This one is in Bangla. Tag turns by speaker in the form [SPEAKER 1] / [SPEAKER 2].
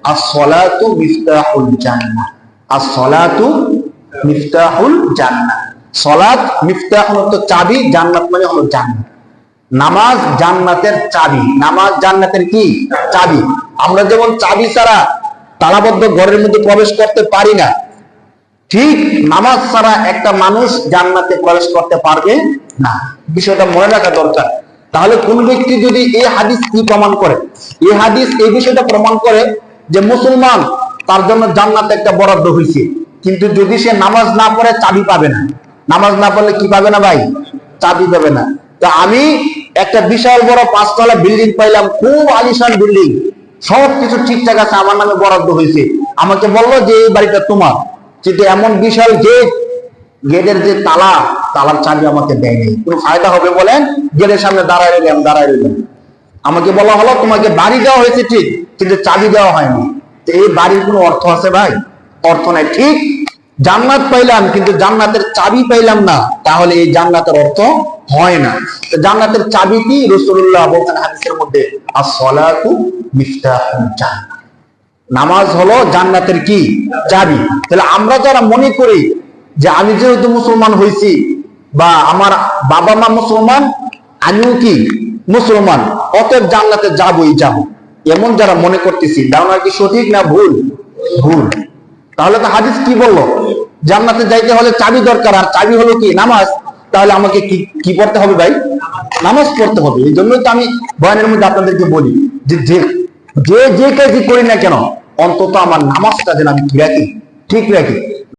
[SPEAKER 1] as-salatu miftahul জান্নাহ, as-salatu মিফতাহুল জান্নাহ। সালাত মিফতাহুল তো চাবি, জান্নাত মানে হলো জান্নাত। নামাজ জান্নাতের চাবি, নামাজ জান্নাতের কি চাবি। আমরা যেমন চাবি ছাড়া তালাবদ্ধ ঘরের মধ্যে প্রবেশ করতে পারি না, ঠিক নামাজ ছাড়া একটা মানুষ জান্নাতে প্রবেশ করতে পারবে না। বিষয়টা মনে রাখা দরকার। তাহলে কোন ব্যক্তি যদি এই হাদিস কি প্রমাণ করে, এই হাদিস এই বিষয়টা প্রমাণ করে যে মুসলমান তার জন্য জান্নাতে একটা বরাদ্দ হয়েছে, কিন্তু যদি সে নামাজ না পড়ে চাবি পাবে না। নামাজ না পড়লে কি পাবে না ভাই? চাবি পাবে না। তো আমি একটা বিশাল বড় 5 তলা বিল্ডিং পাইলাম, খুব আলিশান বিল্ডিং, সবকিছু ঠিকঠাক আছে, আমার নামে বরাদ্দ হয়েছে। আমাকে বললো যে এই বাড়িটা তোমার, কিন্তু এমন বিশাল গেট, গেটের যে তালার চাবি আমাকে দেয় নাই। কোনো ফায়দা হবে বলেন? গেটের সামনে দাঁড়ায় রইলাম। আমাকে বলা হলো তোমাকে বাড়ি দেওয়া হয়েছে ঠিক, কিন্তু চাবি দেওয়া হয়নি। তো এই বাড়ির কোনো অর্থ আছে ভাই? অর্থ নাই। ঠিক জান্নাত পাইলাম, কিন্তু জান্নাতের চাবি পাইলাম না, তাহলে এই জান্নাতের অর্থ হয় না। তো জান্নাতের চাবি কি? রাসূলুল্লাহ বলেন হাদিসের মধ্যে, as-salatu মিফতাহুল জান্নাহ, নামাজ হলো জান্নাতের কি চাবি। তাহলে আমরা যারা মনে করি যে আমি যেহেতু মুসলমান হয়েছি, বা আমার বাবা মা মুসলমান, আমিও কি মুসলমান, অতএব জান্নাতে যাবই যাব, এমন যারা মনে করতেছি, ধারণা কি সঠিক না ভুল? ভুল। তাহলে তো হাদিস কি বললো? জান্নাতে যাইতে হলে চাবি দরকার, আর চাবি হলো কি? নামাজ। তাহলে আমাকে কি পড়তে হবে ভাই? নামাজ পড়তে হবে। এই জন্যই তো আমি বয়ানের মধ্যে আপনাদেরকে বলি যে যে কাজই করি না কেন, অন্তত আমার নামাজটা যেন আমি কি রাখি, ঠিক রাখি।